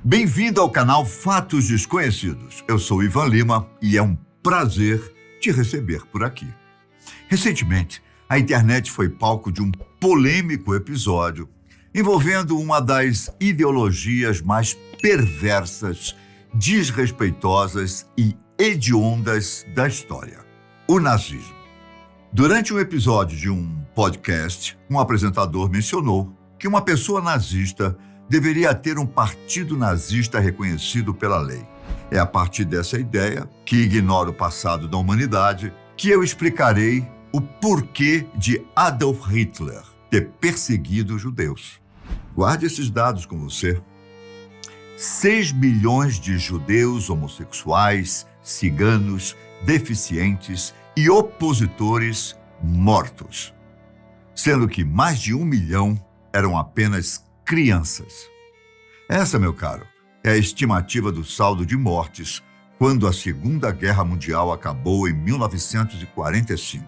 Bem-vindo ao canal Fatos Desconhecidos. Eu sou Ivan Lima e é um prazer te receber por aqui. Recentemente, a internet foi palco de um polêmico episódio envolvendo uma das ideologias mais perversas, desrespeitosas e hediondas da história: o nazismo. Durante um episódio de um podcast, um apresentador mencionou que uma pessoa nazista deveria ter um partido nazista reconhecido pela lei. É a partir dessa ideia, que ignora o passado da humanidade, que eu explicarei o porquê de Adolf Hitler ter perseguido os judeus. Guarde esses dados com você. 6 milhões de judeus homossexuais, ciganos, deficientes e opositores mortos, sendo que mais de 1 milhão eram apenas crianças. Essa, meu caro, é a estimativa do saldo de mortes quando a Segunda Guerra Mundial acabou em 1945.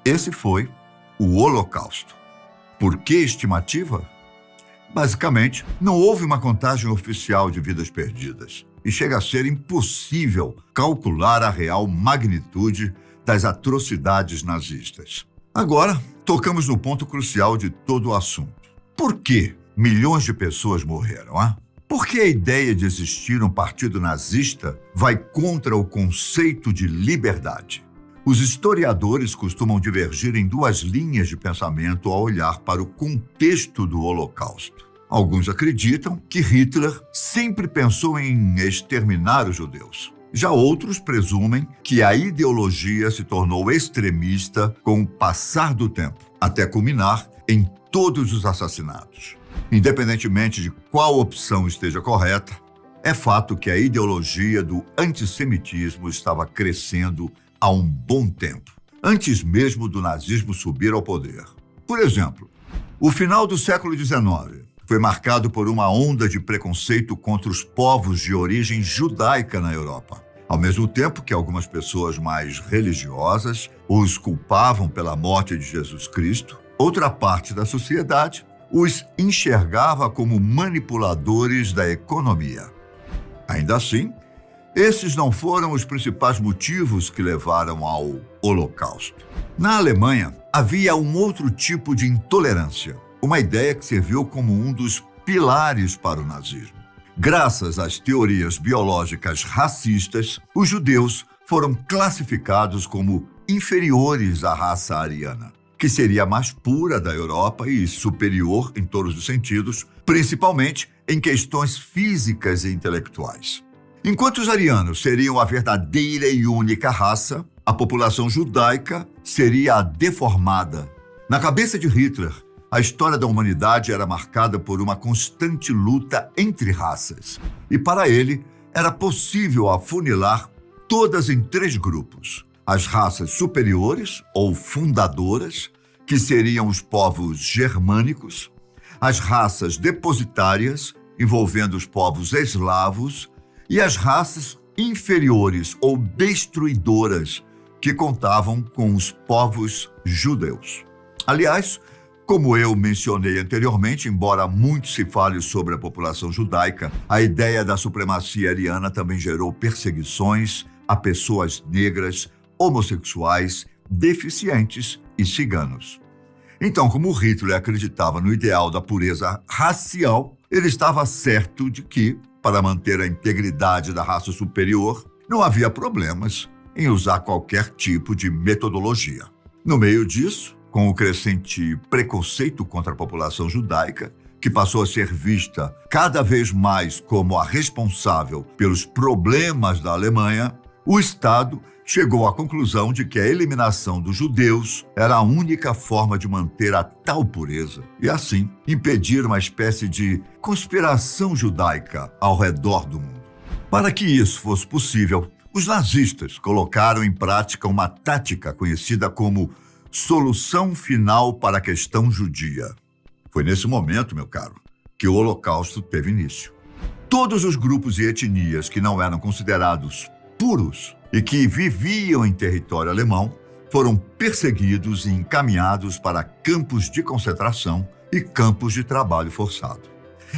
Esse foi o Holocausto. Por que estimativa? Basicamente, não houve uma contagem oficial de vidas perdidas e chega a ser impossível calcular a real magnitude das atrocidades nazistas. Agora, tocamos no ponto crucial de todo o assunto. Por que milhões de pessoas morreram, hein? Por que a ideia de existir um partido nazista vai contra o conceito de liberdade? Os historiadores costumam divergir em 2 linhas de pensamento ao olhar para o contexto do Holocausto. Alguns acreditam que Hitler sempre pensou em exterminar os judeus. Já outros presumem que a ideologia se tornou extremista com o passar do tempo, até culminar em todos os assassinatos. Independentemente de qual opção esteja correta, é fato que a ideologia do antissemitismo estava crescendo há um bom tempo, antes mesmo do nazismo subir ao poder. Por exemplo, o final do século XIX foi marcado por uma onda de preconceito contra os povos de origem judaica na Europa. Ao mesmo tempo que algumas pessoas mais religiosas os culpavam pela morte de Jesus Cristo, outra parte da sociedade os enxergava como manipuladores da economia. Ainda assim, esses não foram os principais motivos que levaram ao Holocausto. Na Alemanha, havia um outro tipo de intolerância, uma ideia que serviu como um dos pilares para o nazismo. Graças às teorias biológicas racistas, os judeus foram classificados como inferiores à raça ariana, que seria a mais pura da Europa e superior em todos os sentidos, principalmente em questões físicas e intelectuais. Enquanto os arianos seriam a verdadeira e única raça, a população judaica seria a deformada. Na cabeça de Hitler, a história da humanidade era marcada por uma constante luta entre raças. E para ele, era possível afunilar todas em 3 grupos: as raças superiores ou fundadoras, que seriam os povos germânicos; as raças depositárias, envolvendo os povos eslavos; e as raças inferiores ou destruidoras, que contavam com os povos judeus. Aliás, como eu mencionei anteriormente, embora muito se fale sobre a população judaica, a ideia da supremacia ariana também gerou perseguições a pessoas negras, homossexuais, deficientes e ciganos. Então, como Hitler acreditava no ideal da pureza racial, ele estava certo de que, para manter a integridade da raça superior, não havia problemas em usar qualquer tipo de metodologia. No meio disso, com o crescente preconceito contra a população judaica, que passou a ser vista cada vez mais como a responsável pelos problemas da Alemanha, o Estado chegou à conclusão de que a eliminação dos judeus era a única forma de manter a tal pureza e, assim, impedir uma espécie de conspiração judaica ao redor do mundo. Para que isso fosse possível, os nazistas colocaram em prática uma tática conhecida como solução final para a questão judia. Foi nesse momento, meu caro, que o Holocausto teve início. Todos os grupos e etnias que não eram considerados puros e que viviam em território alemão foram perseguidos e encaminhados para campos de concentração e campos de trabalho forçado.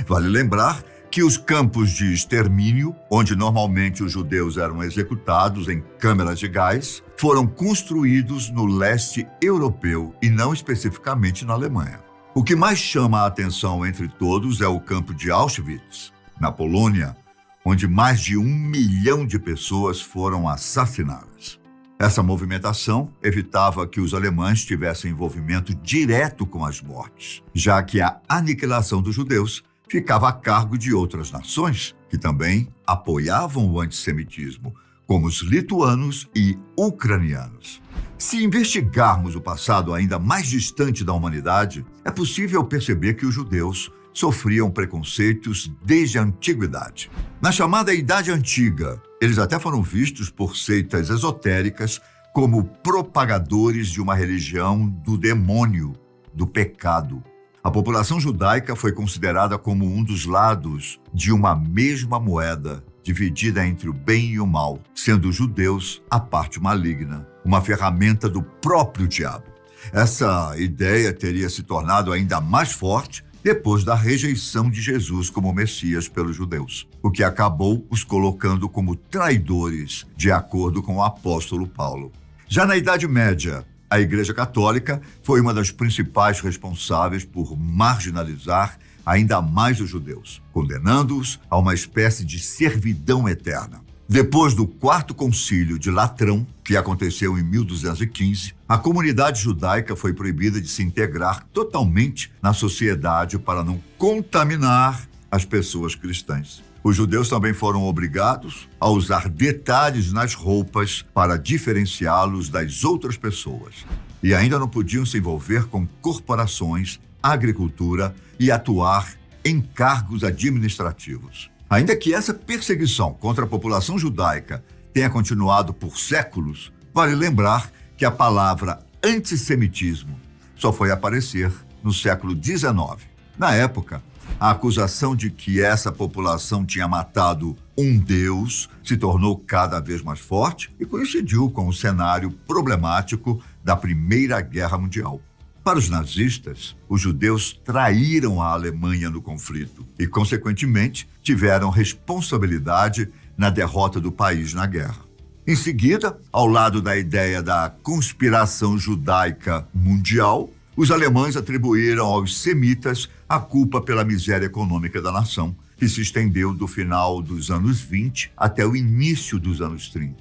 Vale lembrar que os campos de extermínio, onde normalmente os judeus eram executados em câmeras de gás, foram construídos no leste europeu e não especificamente na Alemanha. O que mais chama a atenção entre todos é o campo de Auschwitz, na Polônia, onde mais de 1 milhão de pessoas foram assassinadas. Essa movimentação evitava que os alemães tivessem envolvimento direto com as mortes, já que a aniquilação dos judeus ficava a cargo de outras nações que também apoiavam o antissemitismo, como os lituanos e ucranianos. Se investigarmos o passado ainda mais distante da humanidade, é possível perceber que os judeus sofriam preconceitos desde a antiguidade. Na chamada Idade Antiga, eles até foram vistos por seitas esotéricas como propagadores de uma religião do demônio, do pecado. A população judaica foi considerada como um dos lados de uma mesma moeda, dividida entre o bem e o mal, sendo os judeus a parte maligna, uma ferramenta do próprio diabo. Essa ideia teria se tornado ainda mais forte depois da rejeição de Jesus como Messias pelos judeus, o que acabou os colocando como traidores, de acordo com o apóstolo Paulo. Já na Idade Média, a Igreja Católica foi uma das principais responsáveis por marginalizar ainda mais os judeus, condenando-os a uma espécie de servidão eterna. Depois do Quarto Concílio de Latrão, que aconteceu em 1215, a comunidade judaica foi proibida de se integrar totalmente na sociedade para não contaminar as pessoas cristãs. Os judeus também foram obrigados a usar detalhes nas roupas para diferenciá-los das outras pessoas. E ainda não podiam se envolver com corporações, agricultura e atuar em cargos administrativos. Ainda que essa perseguição contra a população judaica tenha continuado por séculos, vale lembrar que a palavra antissemitismo só foi aparecer no século XIX. Na época, a acusação de que essa população tinha matado um deus se tornou cada vez mais forte e coincidiu com o cenário problemático da Primeira Guerra Mundial. Para os nazistas, os judeus traíram a Alemanha no conflito e, consequentemente, tiveram responsabilidade na derrota do país na guerra. Em seguida, ao lado da ideia da conspiração judaica mundial, os alemães atribuíram aos semitas a culpa pela miséria econômica da nação, que se estendeu do final dos anos 20 até o início dos anos 30.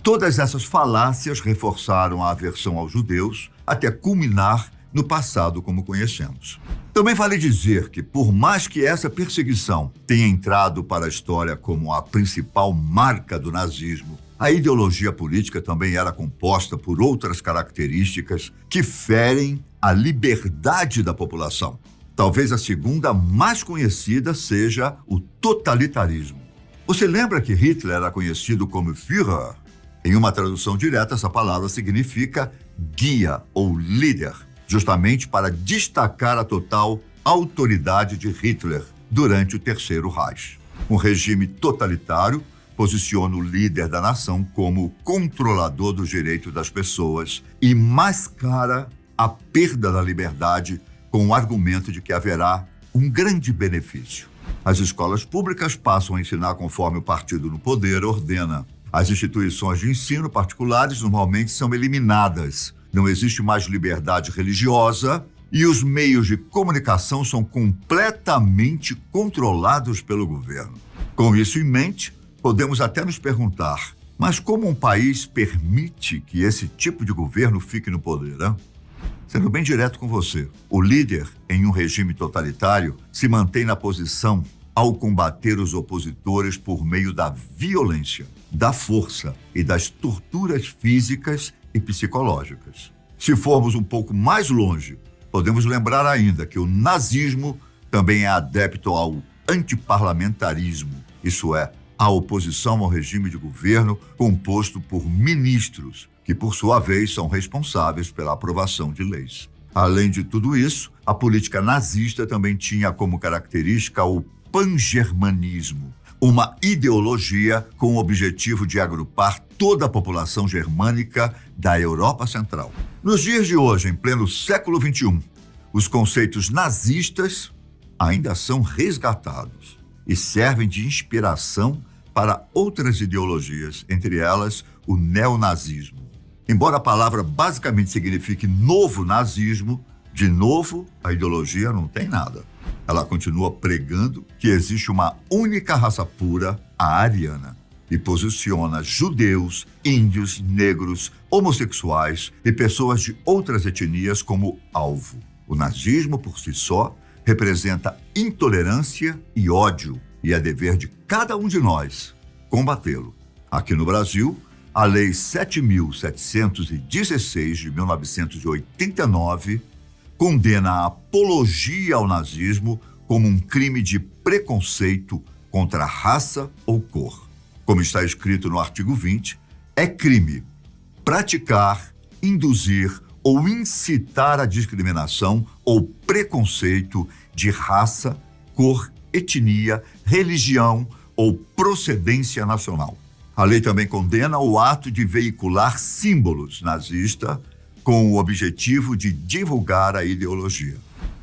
Todas essas falácias reforçaram a aversão aos judeus até culminar no passado como conhecemos. Também vale dizer que, por mais que essa perseguição tenha entrado para a história como a principal marca do nazismo, a ideologia política também era composta por outras características que ferem a liberdade da população. Talvez a segunda mais conhecida seja o totalitarismo. Você lembra que Hitler era conhecido como Führer? Em uma tradução direta, essa palavra significa guia ou líder, justamente para destacar a total autoridade de Hitler durante o Terceiro Reich. Um regime totalitário posiciona o líder da nação como controlador dos direitos das pessoas e mascara a perda da liberdade com o argumento de que haverá um grande benefício. As escolas públicas passam a ensinar conforme o partido no poder ordena. As instituições de ensino particulares normalmente são eliminadas. Não existe mais liberdade religiosa e os meios de comunicação são completamente controlados pelo governo. Com isso em mente, podemos até nos perguntar, mas como um país permite que esse tipo de governo fique no poder, hein? Sendo bem direto com você, o líder em um regime totalitário se mantém na posição ao combater os opositores por meio da violência, da força e das torturas físicas e psicológicas. Se formos um pouco mais longe, podemos lembrar ainda que o nazismo também é adepto ao antiparlamentarismo, isso é, a oposição ao regime de governo composto por ministros, que por sua vez são responsáveis pela aprovação de leis. Além de tudo isso, a política nazista também tinha como característica o pangermanismo, uma ideologia com o objetivo de agrupar toda a população germânica da Europa Central. Nos dias de hoje, em pleno século XXI, os conceitos nazistas ainda são resgatados. e servem de inspiração para outras ideologias, entre elas o neonazismo. Embora a palavra basicamente signifique novo nazismo, de novo a ideologia não tem nada. Ela continua pregando que existe uma única raça pura, a ariana, e posiciona judeus, índios, negros, homossexuais e pessoas de outras etnias como alvo. O nazismo, por si só, representa intolerância e ódio, e é dever de cada um de nós combatê-lo. Aqui no Brasil, a Lei 7.716 de 1989 condena a apologia ao nazismo como um crime de preconceito contra raça ou cor. Como está escrito no artigo 20, é crime praticar, induzir ou incitar a discriminação ou preconceito de raça, cor, etnia, religião ou procedência nacional. A lei também condena o ato de veicular símbolos nazistas com o objetivo de divulgar a ideologia.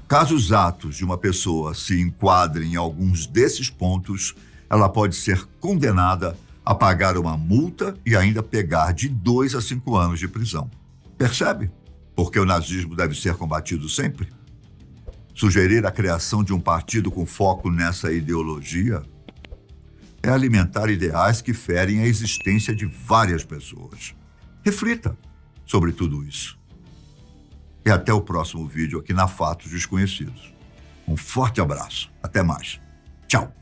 Caso os atos de uma pessoa se enquadrem em alguns desses pontos, ela pode ser condenada a pagar uma multa e ainda pegar de 2 a 5 anos de prisão. Percebe? Porque o nazismo deve ser combatido sempre? Sugerir a criação de um partido com foco nessa ideologia é alimentar ideais que ferem a existência de várias pessoas. Reflita sobre tudo isso. E até o próximo vídeo aqui na Fatos Desconhecidos. Um forte abraço. Até mais. Tchau.